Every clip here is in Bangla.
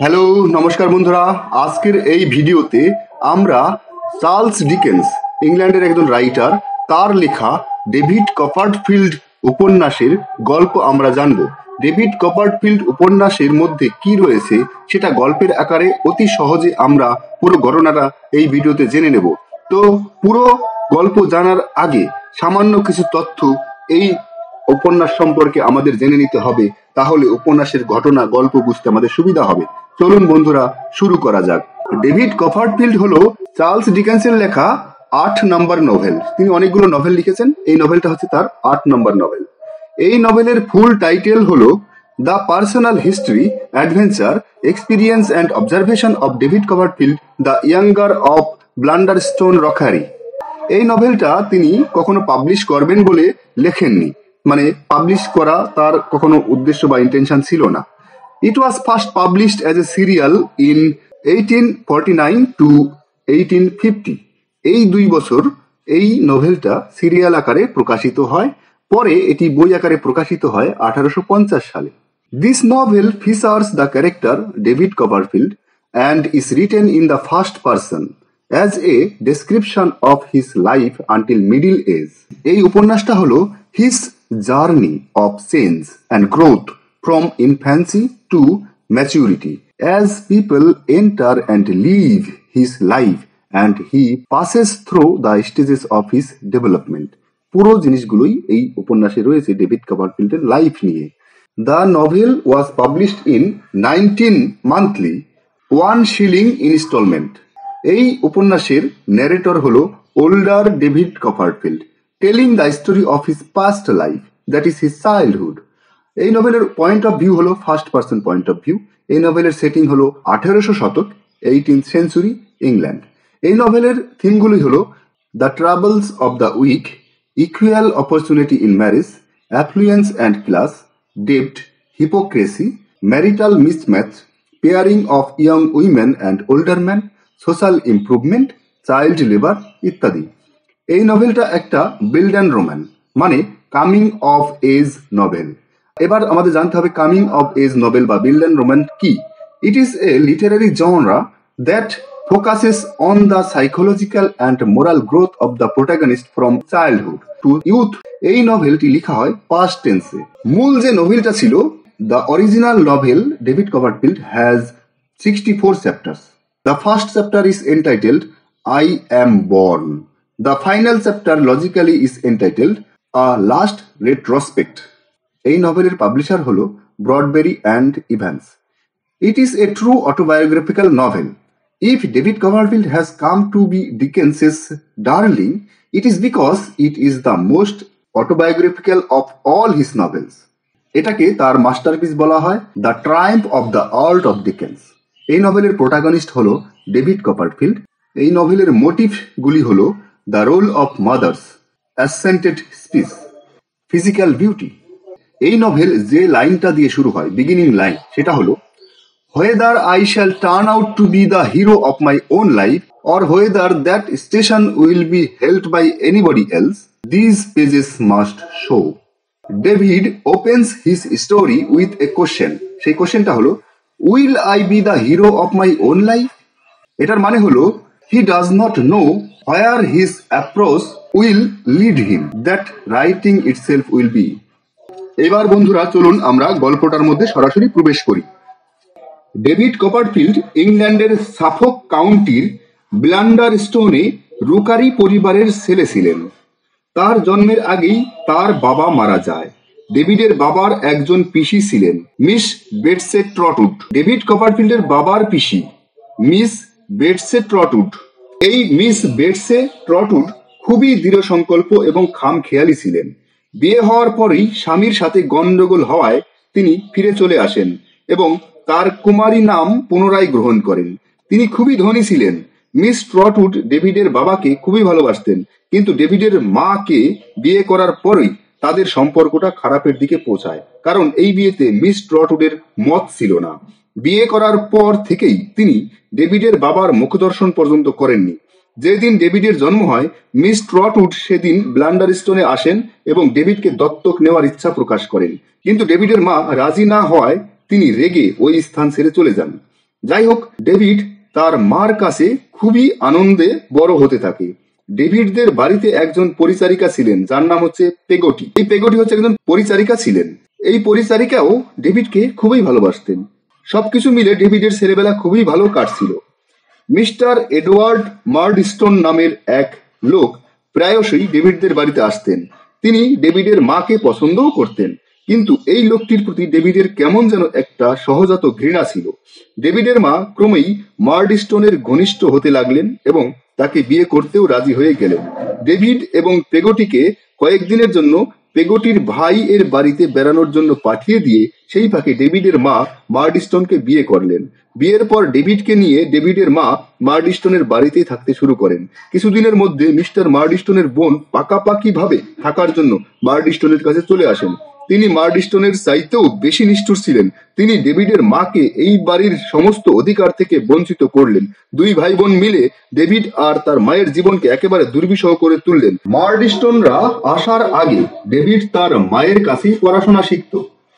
হ্যালো, নমস্কার বন্ধুরা। আজকের এই ভিডিওতে আমরা চার্লস ডিকেন্স, ইংল্যান্ডের একজন রাইটার, তার লেখা ডেভিড কপারফিল্ড উপন্যাসের গল্প আমরা জানব। ডেভিড কপারফিল্ড উপন্যাসের মধ্যে কি রয়েছে সেটা গল্পের আকারে অতি সহজে আমরা পুরো ঘটনাটা এই ভিডিওতে জেনে নেব। তো পুরো গল্প জানার আগে সামান্য কিছু তথ্য এই উপন্যাস সম্পর্কে আমাদের জেনে নিতে হবে, তাহলে উপন্যাসের ঘটনা গল্প বুঝতে আমাদের সুবিধা হবে। চলুন বন্ধুরা, শুরু করা যাক। ডেভিড কপারফিল্ড হলো চার্লস ডিকেন্সের লেখা 8 নম্বর নভেল। তিনি অনেকগুলো নভেল লিখেছেন, এই নভেলটা হচ্ছে তার 8 নম্বর নভেল। এই নভেলের ফুল টাইটেল হলো the personal history, adventure, experience and observation of David Copperfield the younger of Blunderstone Rookery. এই নভেলটা তিনি কখনো পাবলিশ করবেন বলে লেখেননি, মানে পাবলিশ করা তার কখনো উদ্দেশ্য বা ইন্টেনশন ছিল না। It was first published as a serial in 1849 to 1850. এই 2 বছর এই নোভেলটা সিরিয়াল আকারে প্রকাশিত হয়, পরে এটি বই আকারে প্রকাশিত হয় 1850 সালে। This novel features the character David Copperfield and is written in the first person as a description of his life until middle age. এই উপন্যাসটা হলো his journey of change and growth from infancy to maturity, as people enter and leave his life and he passes through the stages of his development. পুরো জিনিসগুলোই এই উপন্যাসে রয়েছে ডেভিড কপারফিল্ডের লাইফ নিয়ে। The novel was published in 19 monthly 1 shilling installment. এই উপন্যাসের ন্যারেটর হলো older David Copperfield, telling the story of his past life, that is his childhood. এই নভেলের পয়েন্ট অফ ভিউ হলো first person point of view. এই নভেলের সেটিং হলো 1800 শতক, 18th সেঞ্চুরি, ইংল্যান্ড। এই নভেলের থিমগুলি হলো the troubles of the weak, equal opportunity in marriage, affluence and class, ডেপ্ট, hypocrisy, marital mismatch, pairing of young women and older man, social improvement, child labour ইত্যাদি। এই নভেলটা একটা বিল্ড অ্যান্ড রোম্যান, মানে কামিং অফ এজ নভেল। এবার আমাদের জানতে হবে কামিং অফ এজ নভেল বা বিল্ড অ্যান্ড রোম্যান কি। It is a literary genre that focuses on the psychological and moral growth of the protagonist from childhood to youth. এই নভেলটি লিখা হয় পাস্ট টেন্সে। মূল যে নভেলটা ছিল, the original novel David Copperfield has 64 chapters. The first chapter is entitled I Am Born. The final chapter logically is entitled A Last Retrospect. এই নভেলের পাবলিশার হলো Bradbury and Evans. It is a true autobiographical novel. If David Copperfield has come to be Dickens's darling, it is because it is the most autobiographical of all his novels. এটাকে তার মাস্টারপিস বলা হয়, the triumph of the art of Dickens. এই নভেলের প্রোটাগনিস্ট হলো ডেভিড কপারফিল্ড। এই নভেলের মোটিভগুলি হলো the role of mothers, accented speech, physical beauty. এই নভেল যে লাইনটা দিয়ে শুরু হয়, বিগিনিং লাইন, সেটা হলো whether I shall turn out to be the hero of my own life or whether that station will be held by anybody else, these pages must show. David opens his story with a question. সেই কোশ্চেনটা হলো will I B the hero of my own life? এটার মানে হলো he does not know where his approach will lead him, that writing itself will be. এবার বন্ধুরা চলুন আমরা গল্পটার মধ্যে সরাসরি প্রবেশ করি। ডেভিড কপারফিল্ড ইংল্যান্ডের সাফক কাউন্টির ব্লান্ডারস্টোনে রুকারি পরিবারের ছেলে ছিলেন। তার জন্মের আগেই তার বাবা মারা যায়। ডেভিডের বাবার একজন পিসি ছিলেন, মিস বেটসে ট্রটউড। ডেভিড কপারফিল্ডের বাবার পিসি মিস বেটসে ট্রটউড। এই মিস বেটসে ট্রটউড খুবই দৃঢ় সংকল্প এবং খামখেয়ালি ছিলেন। বিয়ে হওয়ার পরেই স্বামীর সাথে গন্ডগোল হওয়ায় তিনি ফিরে চলে আসেন এবং তার কুমারী নাম পুনরায় গ্রহণ করেন। তিনি খুবই ধনী ছিলেন। মিস ট্রটউড ডেভিডের বাবাকে খুবই ভালোবাসতেন, কিন্তু ডেভিডের মাকে বিয়ে করার পরেই তাদের সম্পর্কটা খারাপের দিকে পৌঁছায়, কারণ এই বিয়েতে মিস ট্রটউডের মত ছিল না। বিয়ে করার পর থেকেই তিনি ডেভিডের বাবার মুখদর্শন পর্যন্ত করেননি। যেদিন ডেভিডের জন্ম হয়, মিস ট্রটউড সেদিন ব্লান্ডারস্টোনে আসেন এবং ডেভিডকে দত্তক নেওয়ার ইচ্ছা প্রকাশ করেন, কিন্তু ডেভিডের মা রাজি না হওয়ায় তিনি রেগে ওই স্থান ছেড়ে চলে যান। যাই হোক, ডেভিড তার মার কাছে খুবই আনন্দে বড় হতে থাকে। ডেভিডদের বাড়িতে একজন পরিচারিকা ছিলেন যার নাম হচ্ছে পেগটি। এই পেগটি হচ্ছে একজন পরিচারিকা ছিলেন। এই পরিচারিকাও ডেভিডকে খুবই ভালোবাসতেন। সবকিছু মিলে ডেভিডের ছেলেবেলা খুবই ভালো কাটছিল। মিস্টার এডওয়ার্ড মার্ডস্টোন নামের এক লোক প্রায়শই ডেভিডদের বাড়িতে আসতেন। তিনি ডেভিডের মাকে পছন্দও করতেন, কিন্তু এই লোকটির প্রতি ডেভিডের কেমন যেন একটা সহজাত ঘৃণা ছিল। ডেভিডের মা ক্রমেই মার্ডস্টোনের ঘনিষ্ঠ হতে লাগলেন এবং তাকে বিয়ে করতেও রাজি হয়ে গেলেন। ডেভিড এবং পেগটিকে কয়েকদিনের জন্য পেগটির ভাই এর বাড়িতে বেড়ানোর জন্য পাঠিয়ে দিয়ে সেই ফাঁকে ডেভিডের মা মার্ডস্টোনকে বিয়ে করলেন। বিয়ের পর ডেভিডকে নিয়ে ডেভিডের মা মার্ডস্টোনের বাড়িতেই থাকতে শুরু করেন। কিছুদিনের মধ্যে মিস্টার মার্ডস্টোনের বোন পাকাপাকি ভাবে থাকার জন্য মার্ডস্টোনের কাছে চলে আসেন। তিনি মার্ডস্টোনের চাইতেও বেশি নিষ্ঠুর ছিলেন। তিনি ডেভিডের মাকে এই বাড়ির সমস্ত অধিকার থেকে বঞ্চিত করলেন। দুই ভাই বোন মিলে ডেভিড আর তার মায়ের জীবনকে একেবারে দুর্বিষহ করে তুললেন। মার্ডস্টোনরা আসার আগে ডেভিড তার মায়ের কাছেই পড়াশোনা শিখত।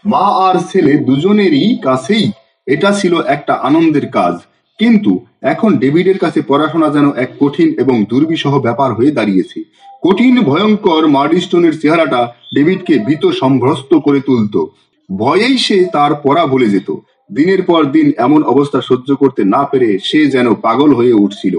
মা আর ছেলে দুজনেরই কাছেই এটা ছিল একটা আনন্দের কাজ। কিন্তু এখন ডেভিডের কাছে পড়াশোনা যেন এক কঠিন এবং দুর্বিষহ ব্যাপার হয়ে দাঁড়িয়েছে। কঠিন ভয়ঙ্কর মার্ডস্টোনের চেহারাটা ডেভিডকে ভীত সম্ভ্রস্ত করে তুলত। ভয়েই সে তার পড়া ভুলে যেত। দিনের পর দিন এমন অবস্থা সহ্য করতে না পেরে সে যেন পাগল হয়ে উঠছিল।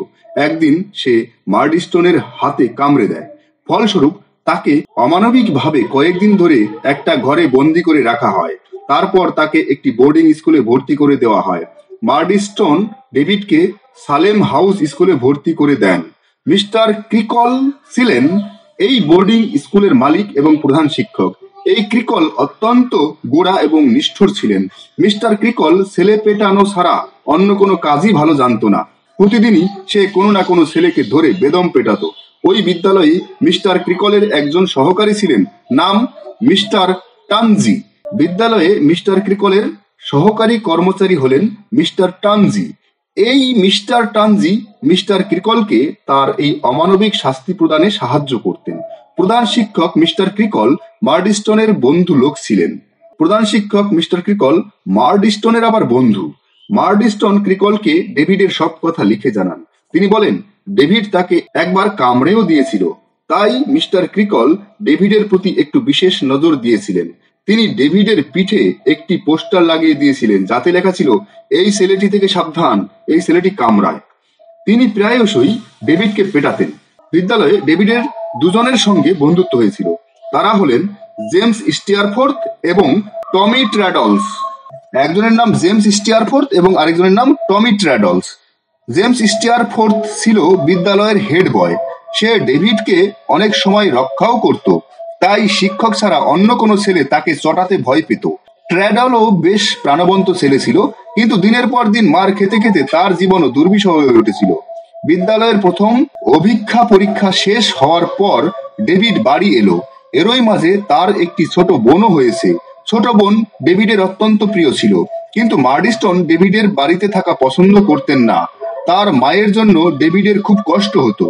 একদিন সে মার্ডস্টোনের হাতে কামড়ে দেয়। ফলস্বরূপ তাকে অমানবিকভাবে কয়েকদিন ধরে একটা ঘরে বন্দি করে রাখা হয়। তারপর তাকে একটি বোর্ডিং স্কুলে ভর্তি করে দেওয়া হয়। মার্ডস্টোন ডেভিডকে সালেম হাউস স্কুলে ভর্তি করে দেন। মিস্টার ক্রিকল ছিলেন এই বোর্ডিং স্কুলের মালিক এবং প্রধান শিক্ষক। এই ক্রিকল অত্যন্ত গোঁড়া এবং নিষ্ঠুর ছিলেন। মিস্টার ক্রিকল ছেলে পেটানো ছাড়া অন্য কোনো কাজই ভালো জানতো না। প্রতিদিনই সে কোনো না কোনো ছেলেকে ধরে বেদম পেটাতো। ওই বিদ্যালয়ে মিস্টার ক্রিকলের একজন সহকারী ছিলেন, নাম মিস্টার টানজি। বিদ্যালয়ে মিস্টার ক্রিকলের সহকারী কর্মচারী হলেন মিস্টার টানজি। এই মিস্টার টানজি মিস্টার ক্রিকলকে তার এই অমানবিক শাস্তি প্রদানে সাহায্য করতেন। প্রধান শিক্ষক মিস্টার ক্রিকল মার্ডস্টোনের বন্ধু লোক ছিলেন। প্রধান শিক্ষক মিস্টার ক্রিকল মার্ডস্টোনের আবার বন্ধু। মার্ডস্টোন ক্রিকলকে ডেভিডের সব কথা লিখে জানান। তিনি বলেন ডেভিড তাকে একবার কামড়েও দিয়েছিল, তাই মিস্টার ক্রিকল ডেভিডের প্রতি একটু বিশেষ নজর দিয়েছিলেন। তিনি ডেভিডের পিঠে একটি পোস্টার লাগিয়ে দিয়েছিলেন যাতে লেখা ছিল, এই ছেলেটি থেকে সাবধান, এই ছেলেটি কামড়ায়। তিনি প্রায়শই ডেভিডকে পেটাতেন। বিদ্যালয়ে ডেভিডের দুজনের সঙ্গে বন্ধুত্ব হয়েছিল। তারা হলেন জেমস স্টিয়ারফোর্থ এবং টমি ট্র্যাডলস। একজনের নাম জেমস স্টিয়ারফোর্থ এবং আরেকজনের নাম টমি ট্র্যাডলস। জেমস স্টিয়ারফোর্থ ছিল বিদ্যালয়ের হেড বয়। সে ডেভিডকে অনেক সময় রক্ষাও করত, তাই শিক্ষক ছাড়া অন্য কোনো ছেলে তাকে চটাতে ভয় পেত। ট্র্যাডলও বেশ প্রাণবন্ত ছেলে ছিল, কিন্তু দিনের পর দিন মার খেতে খেতে তার জীবনও দুর্বিষহ হয়ে উঠেছিল। বিদ্যালয়ের প্রথম অভিজ্ঞা পরীক্ষা শেষ হওয়ার পর ডেভিড বাড়ি এলো। এরই মাঝে তার একটি ছোট বোনও হয়েছে। ছোট বোন ডেভিডের অত্যন্ত প্রিয় ছিল, কিন্তু মার্ডস্টোন ডেভিডের বাড়িতে থাকা পছন্দ করতেন না। তার মায়ের জন্য ডেভিডের খুব কষ্ট হতো।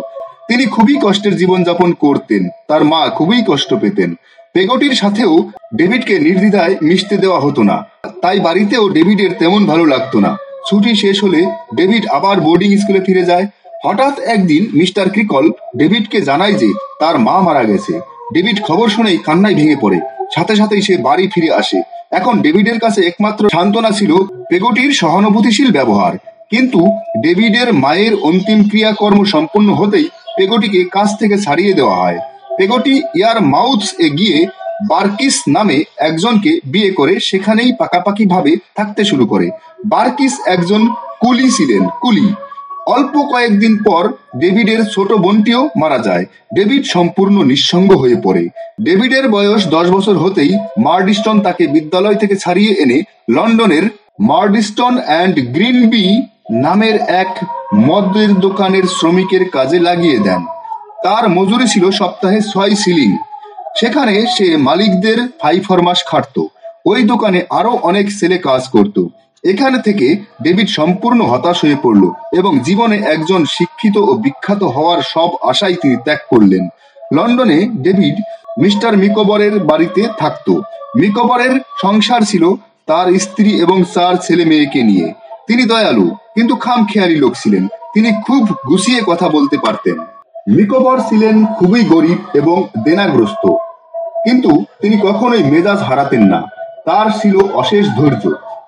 তিনি খুবই কষ্টের জীবনযাপন করতেন। তার মা খুবই কষ্ট পেতেন। পেগটির সাথেও ডেভিডকে নির্দ্বিধায় মিশতে দেওয়া হতো না, তাই বাড়িতেও ডেভিডের তেমন ভালো লাগতো না। ছুটি শেষ হলে ডেভিড আবার বোর্ডিং স্কুলে ফিরে যায়। হঠাৎ একদিন মিস্টার ক্রিকল ডেভিডকে জানায় যে তার মা মারা গেছে। ডেভিড খবর শুনেই কান্নায় ভেঙে পড়ে। সাথে সাথেই সে বাড়ি ফিরে আসে। এখন ডেভিডের কাছে একমাত্র সান্ত্বনা ছিল পেগটির সহানুভূতিশীল ব্যবহার। কিন্তু ডেভিডের মায়ের অন্তিম ক্রিয়াকর্ম সম্পন্ন হতেই পেগটিকে কাছ থেকে ছাড়িয়ে দেওয়া হয়। পেগটি ইয়ারমাউথস এ গিয়ে বার্কিস নামে একজনকে বিয়ে করে সেখানেই পাকাপাকি ভাবে থাকতে শুরু করে। বার্কিস একজন কুলি ছিলেন, কুলি। অল্প কয়েকদিন পর ডেভিডের ছোট বোনটিও মারা যায়। ডেভিড সম্পূর্ণ নিঃসঙ্গ হয়ে পড়ে। ডেভিডের বয়স 10 বছর হতেই মার্ডস্টোন তাকে বিদ্যালয় থেকে ছাড়িয়ে এনে লন্ডনের মার্ডস্টোন অ্যান্ড গ্রিনবি নামের এক মদের দোকানের শ্রমিকের কাজে লাগিয়ে দেন। তার মজুরি ছিল সপ্তাহে 6 শিলিং। সেখানে সে মালিকদের 5 মাস খাটতো। ওই দোকানে আরো অনেক ছেলে কাজ করত। এখানে থেকে ডেভিড সম্পূর্ণ হতাশ হয়ে পড়ল এবং জীবনে একজন শিক্ষিত ও বিখ্যাত হওয়ার সব আশাই তিনি ত্যাগ করলেন। লন্ডনে ডেভিড মিস্টার মিকোবরের বাড়িতে থাকতো। মিকোবরের সংসার ছিল তার স্ত্রী এবং 4 ছেলে মেয়েকে নিয়ে। তিনি দয়ালু কিন্তু খামখেয়ালি লোক ছিলেন। তিনি খুব গুছিয়ে কথা বলতে পারতেন। নিকোবর ছিলেন খুবই গরিব এবং দেনাগ্রস্ত, কিন্তু তিনি কখনোই মেজাজ হারাতেন না। তার ছিল অশেষ ধৈর্য।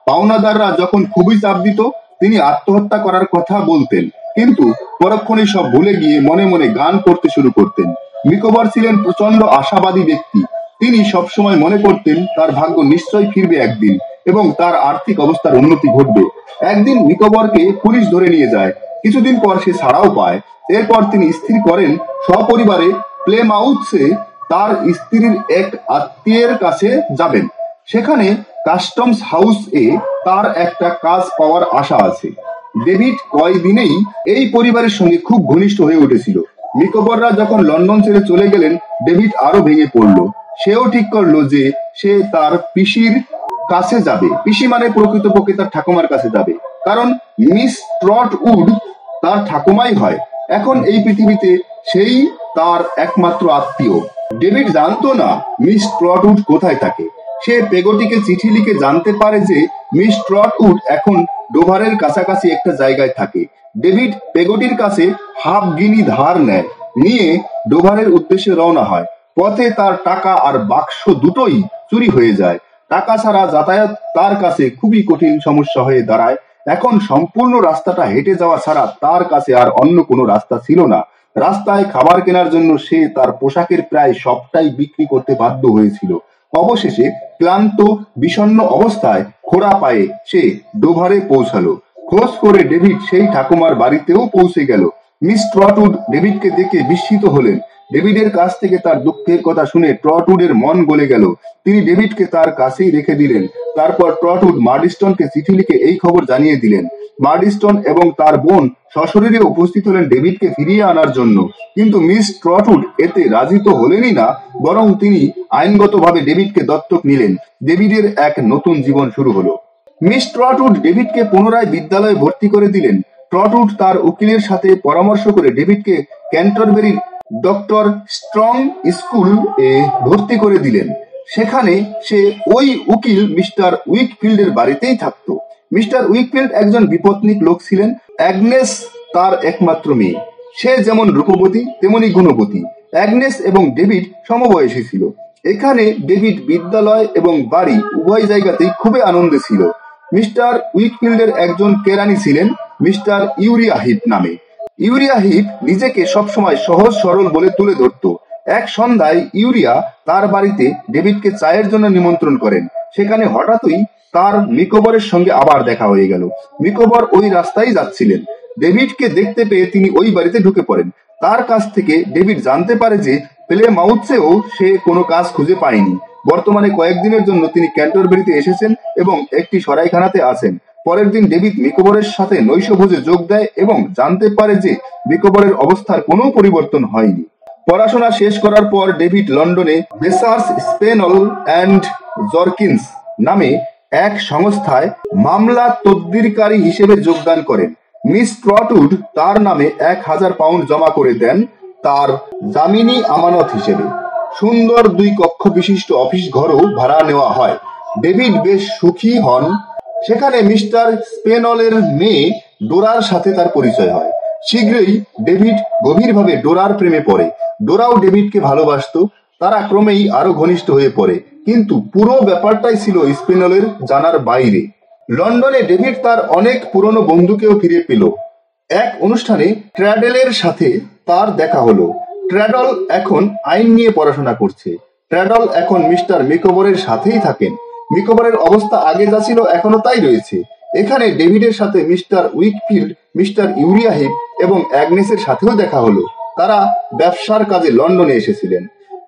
পাওনাদাররা যখন খুবই চাপ দিত, তিনি আত্মহত্যা করার কথা বলতেন, কিন্তু পরক্ষণে সব ভুলে গিয়ে মনে মনে গান করতে শুরু করতেন। নিকোবর ছিলেন প্রচন্ড আশাবাদী ব্যক্তি। তিনি সবসময় মনে করতেন তার ভাগ্য নিশ্চয়ই ফিরবে একদিন এবং তার আর্থিক অবস্থার উন্নতি ঘটবে। একদিন নিকোবরকে পুলিশ ধরে নিয়ে যায়। কিছুদিন পর সে ছাড়াও পায়। এরপর তিনি স্থির করেন সপরিবারে প্লেমাউথে তার স্ত্রীর এক আত্মীয়ের কাছে যাবেন। সেখানে কাস্টমস হাউস এ তার একটা কাজ পাওয়ার আশা আছে। ডেভিড কয়দিনেই এই পরিবারের সঙ্গে খুব ঘনিষ্ঠ হয়ে উঠেছিল। নিকোবররা যখন লন্ডন ছেড়ে চলে গেলেন, ডেভিড আরো ভেঙে পড়ল। সেও ঠিক করলো যে সে তার পিসির কাছে যাবে। পিসি মানে প্রকৃতপক্ষে তার ঠাকুমার কাছে যাবে, কারণ মিস ট্রটউড তার ঠাকুমাই হয়। এখন এই পৃথিবীতে সেই তার একমাত্র আত্মীয়। ডেভিড জানতো না মিস ট্রটউড কোথায় থাকে। সে পেগটিকে চিঠি লিখে জানতে পারে যে মিস ট্রটউড এখন ডোভারের কাছাকাছি একটা জায়গায় থাকে। ডেভিড পেগটির কাছে হাফ গিনি ধার নেয়, নিয়ে ডোভারের উদ্দেশ্যে রওনা হয়। পথে তার টাকা আর বাক্স দুটোই চুরি হয়ে যায়। টাকা ছাড়া যাতায়াত তার কাছে খুবই কঠিন সমস্যা হয়ে দাঁড়ায়। এখন সম্পূর্ণ রাস্তাটা হেঁটে যাওয়া ছাড়া তার কাছে আর অন্য কোনো রাস্তা ছিল না। রাস্তায় খাবার কেনার জন্য সে তার পোশাকের প্রায় সবটাই বিক্রি করতে বাধ্য হয়েছিল। অবশেষে ক্লান্ত বিষণ্ণ অবস্থায় খোঁড়া পায়ে সে ডোভারে পৌঁছালো। খোঁজ করে ডেভিড সেই ঠাকুমার বাড়িতেও পৌঁছে গেল। মিস ট্রটউড ডেভিডকে দেখে বিস্মিত হলেন। ডেভিডের কাছ থেকে তার দুঃখের কথা শুনে ট্রটউডের মন গলে গেল। তিনি ডেভিডকে তার কাছেই রেখে দিলেন। তারপর ট্রটউড মার্ডিস্টনকে চিঠি লিখে এই খবর জানিয়ে দিলেন। মার্ডিস্টন এবং তার বোন সশরীরে উপস্থিত হলেন ডেভিডকে ফিরিয়ে আনার জন্য। কিন্তু মিস ট্রটউড এতে রাজি তো হলেনই না, বরং তিনি আইনগতভাবে ডেভিডকে দত্তক নিলেন। ডেভিডের এক নতুন জীবন শুরু হলো। মিস ট্রটউড ডেভিডকে পুনরায় বিদ্যালয়ে ভর্তি করে দিলেন। ট্রটউড তার উকিলের সাথে পরামর্শ করে ডেভিডকে ক্যান্টারবেরির ডক্টর স্ট্রং স্কুল এ ভর্তি করে দিলেন। সেখানে সে ওই উকিল মিস্টার উইকফিল্ডের বাড়িতেই থাকতো। মিস্টার উইকফিল্ড একজন বিপত্নিক লোক ছিলেন। অ্যাগনেস তার একমাত্র মেয়ে। সে যেমন রূপবতী তেমনি গুণবতী। অ্যাগনেস এবং ডেভিড সমবয়সী ছিল। এখানে ডেভিড বিদ্যালয় এবং বাড়ি উভয় জায়গাতেই খুবই আনন্দে ছিল। মিস্টার উইকফিল্ডের একজন কেরানি ছিলেন মিস্টার ইউরিয়া হিপ নামে। ইউরিয়া হিপ নিজেকে সবসময় সহজ সরল বলে তুলে ধরত। এক সন্ধ্যায় ইউরিয়া তার বাড়িতে ডেভিডকে চায়ের জন্য নিমন্ত্রণ করেন। সেখানে হঠাৎই তার নিকোবরের সঙ্গে আবার দেখা হয়ে গেল। নিকোবর ওই রাস্তায় যাচ্ছিলেন। ডেভিডকে দেখতে পেয়ে তিনি ওই বাড়িতে ঢুকে পড়েন। তার কাছ থেকে ডেভিড জানতে পারে যে প্লেমাউথেও সে কোনো কাজ খুঁজে পায়নি। বর্তমানে কয়েকদিনের জন্য তিনি ক্যান্টারবেরিতে এসেছেন এবং একটি সরাইখানাতে আছেন। পরের দিন ডেভিড নিকোবরের সাথে নৈশভোজে যোগ দেয় এবং জানতে পারে যে নিকোবরের অবস্থার কোনো পরিবর্তন হয়নি। পড়াশোনা শেষ করার পর ডেভিড লন্ডনে মেসার্স স্পেনল অ্যান্ড জরকিন্স নামে এক সংস্থায় মামলা তদবিরকারী হিসেবে যোগদান করেন। মিস ট্রটউড তার নামে 1000 পাউন্ড জমা করে দেন তার জামিনী আমানত হিসেবে। সুন্দর 2 কক্ষ বিশিষ্ট অফিস ঘরও ভাড়া নেওয়া হয়। ডেভিড বেশ সুখী হন। সেখানে মিস্টার স্পেনলের মেয়ে ডোরার সাথে তার পরিচয় হয়। শীঘ্রই ডেভিড গভীরভাবে ডোরার প্রেমে পড়ে। ডোরাও ডেভিডকে ভালোবাসতো। তারা ক্রমেই আরো ঘনিষ্ঠ হয়ে পড়ে, কিন্তু পুরো ব্যাপারটাই ছিল স্পেনলের জানার বাইরে। লন্ডনে ডেভিড তার অনেক পুরনো বন্ধুকেও ফিরে পেল। এক অনুষ্ঠানে ট্র্যাডেলের সাথে তার দেখা হলো। ট্র্যাডল এখন আইন নিয়ে পড়াশোনা করছে। ট্র্যাডল এখন মিস্টার নিকোবরের সাথেই থাকেন। নিকোবরের অবস্থা আগে যা ছিল এখনো তাই রয়েছে। এখানে ডেভিডের সাথে mister Weikfield, mister urea heap এবং অ্যাগনেসের সাথেও দেখা হলো। তারা ব্যবসার কাজে লন্ডনে এসেছিলেন।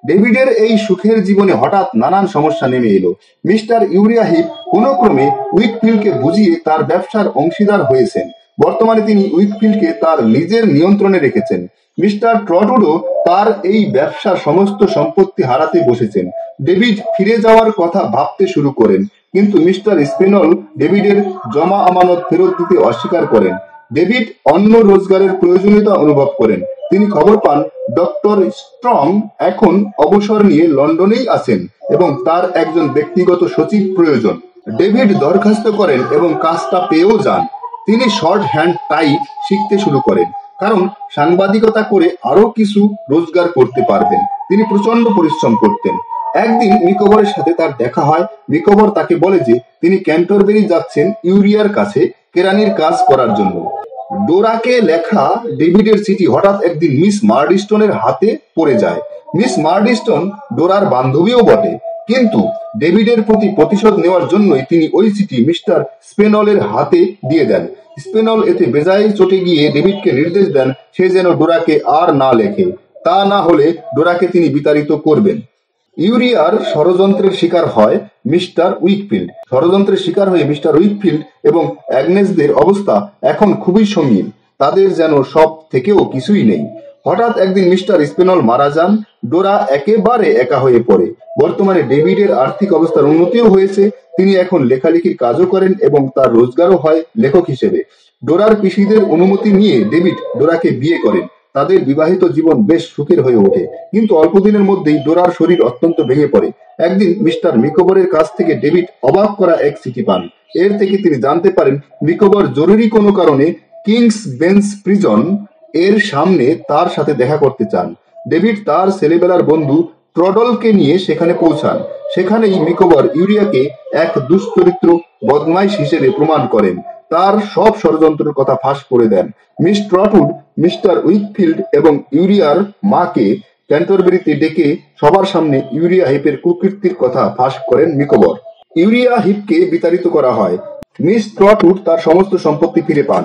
ডেভিডের এই সুখের জীবনে হঠাৎ নানান সমস্যা নেমে এলো। মিস্টার ইউরিয়া হিপ কোনো ক্রমে উইকফিল্ডকে বুঝিয়ে তার ব্যবসার অংশীদার হয়েছেন। বর্তমানে তিনি উইকফিল্ডকে তার নিজের নিয়ন্ত্রণে রেখেছেন। মিস্টার ট্রটউডও তার এই ব্যবসার সমস্ত সম্পত্তি হারাতে বসেছেন। ডেভিড ফিরে যাওয়ার কথা ভাবতে শুরু করেন, কিন্তু মিস্টার স্পেনল ডেভিডের জমা আমানত ফেরত দিতে অস্বীকার করেন। ডেভিড অন্য রোজগারের প্রয়োজনীয়তা অনুভব করেন। তিনি খবর পান ডক্টর স্ট্রং এখন অবসর নিয়ে লন্ডনেই আছেন এবং তার একজন ব্যক্তিগত সচিব প্রয়োজন। ডেভিড দরখাস্ত করেন এবং কাজটা পেয়েও যান। তিনি শর্ট হ্যান্ড টাইপ শিখতে শুরু করেন, কারণ সাংবাদিকতা করে আরো কিছু রোজগার করতে পারবেন। তিনি প্রচন্ড পরিশ্রম করতেন। একদিন মিকোবরের সাথে তার দেখা হয়। মিকোবর তাকে বলে যে তিনি ক্যান্টারবেরি যাচ্ছেন ইউরিয়ার কাছে কেরানির কাজ করার জন্য। ডোরাকে লেখা ডেভিডের চিঠি হঠাৎ একদিন মিস মার্ডিস্টনের হাতে পড়ে যায়। মিস মার্ডিস্টন ডোরার বান্ধবীও বটে, কিন্তু ডেভিডের প্রতি প্রতিশোধ নেওয়ার জন্যই তিনি ওই চিঠি মিস্টার স্পেনলের হাতে দিয়ে দেন। স্পেনল এতে বেজায় চটে গিয়ে ডেভিডকে নির্দেশ দেন সে যেন ডোরাকে আর না লেখে, তা না হলে ডোরাকে তিনি বিতাড়িত করবেন। ইউরিয়ার ষড়যন্ত্রের শিকার হয় মিস্টার উইকফিল্ড। ষড়যন্ত্রের শিকার হয়ে মিস্টার উইকফিল্ড এবং অ্যাগনেসদের অবস্থা এখন খুবই সঙ্গীন। তাদের যেন সব থেকেও কিছুই নেই। হঠাৎ একদিন মিস্টার স্পেনল মারা যান। ডোরা একেবারে একা হয়ে পড়ে। বর্তমানে ডেভিডের আর্থিক অবস্থার উন্নতিও হয়েছে। তিনি এখন লেখালেখির কাজও করেন এবং তার রোজগারও হয় লেখক হিসেবে। ডোরার পিসিদের অনুমতি নিয়ে ডেভিড ডোরাকে বিয়ে করেন। তাদের বিবাহিত জীবন বেশ সুখের হয়ে ওঠে, কিন্তু অল্পদিনের মধ্যেই ডোরার শরীর অত্যন্ত ভেঙে পড়ে। একদিন মিস্টার মিকোবরের কাছ থেকে ডেভিড অবাক করা এক চিঠি পান। এর থেকে তিনি জানতে পারেন মিকোবর জরুরি কোনো কারণে কিংস বেঞ্চ প্রিজন এর সামনে তার সাথে দেখা করতে চান। ডেভিড তার ছেলেবেলার বন্ধু ট্রডলকে নিয়ে সেখানে পৌঁছান। সেখানেই মিকোবর ইউরিয়াকে এক দুশ্চরিত্র বদমাইশ হিসেবে প্রমাণ করেন। তার সব ষড়যন্ত্রের কথা ফাঁস করে দেন। মিস ট্রটউড, মিস্টার উইকফিল্ড এবং ইউরিয়ার মাকে ক্যান্টারবেরিতে ডেকে সবার সামনে ইউরিয়া হিপের কুকীর্তির কথা ফাঁস করেন মিকোবর। ইউরিয়া হিপকে বিতাড়িত করা হয়। মিস ট্রটউড তার সমস্ত সম্পত্তি ফিরে পান।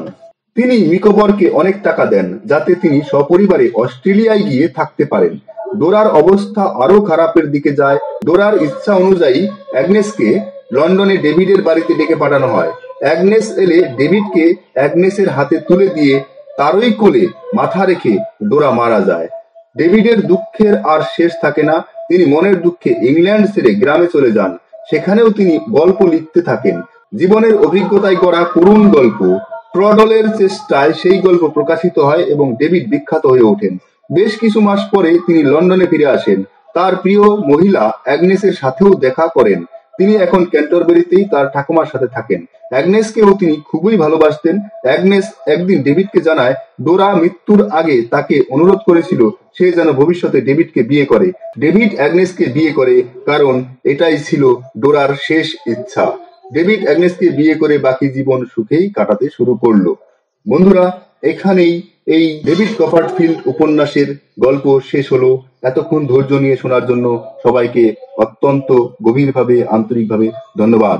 তিনি মিকোবরকে অনেক টাকা দেন যাতে তিনি সপরিবারে অস্ট্রেলিয়ায় গিয়ে থাকতে পারেন। ডোরার অবস্থা আরো খারাপের দিকে যায়। ডোরার ইচ্ছা অনুযায়ী অ্যাগনেসকে লন্ডনে ডেভিডের বাড়িতে ডেকে পাঠানো হয়। অ্যাগনেস এলে ডেভিডকে অ্যাগনেসের হাতে তুলে দিয়ে তারই কোলে মাথা রেখে ডোরা মারা যায়। ডেভিডের দুঃখের আর শেষ থাকে না। তিনি মনের দুঃখে ইংল্যান্ড ছেড়ে গ্রামে চলে যান। সেখানেও তিনি গল্প লিখতে থাকেন, জীবনের অভিজ্ঞতায় গড়া করুণ গল্প। ট্রডলের চেষ্টায় সেই গল্প প্রকাশিত হয় এবং ডেভিড বিখ্যাত হয়ে ওঠেন। বেশ কিছু মাস পরে তিনি লন্ডনে ফিরে আসেন। তার প্রিয় মহিলা অ্যাগনেসের সাথেও দেখা করেন। তিনি এখন ক্যান্টারবেরিতেই তার ঠাকুমার সাথে থাকেন। অ্যাগনেসকেও তিনি খুবই ভালোবাসতেন। অ্যাগনেস একদিন ডেভিডকে জানায় ডোরা মৃত্যুর আগে তাকে অনুরোধ করেছিল সে যেন ভবিষ্যতে ডেভিডকে বিয়ে করে। ডেভিড অ্যাগনেসকে বিয়ে করে, কারণ এটাই ছিল ডোরার শেষ ইচ্ছা। ডেভিড অ্যাগনেসকে বিয়ে করে বাকি জীবন সুখেই কাটাতে শুরু করলো। বন্ধুরা, এখানেই এই ডেভিড কপারফিল্ড উপন্যাসের গল্প শেষ হলো। এতক্ষণ ধৈর্য নিয়ে শোনার জন্য সবাইকে অত্যন্ত গভীরভাবে আন্তরিকভাবে ধন্যবাদ।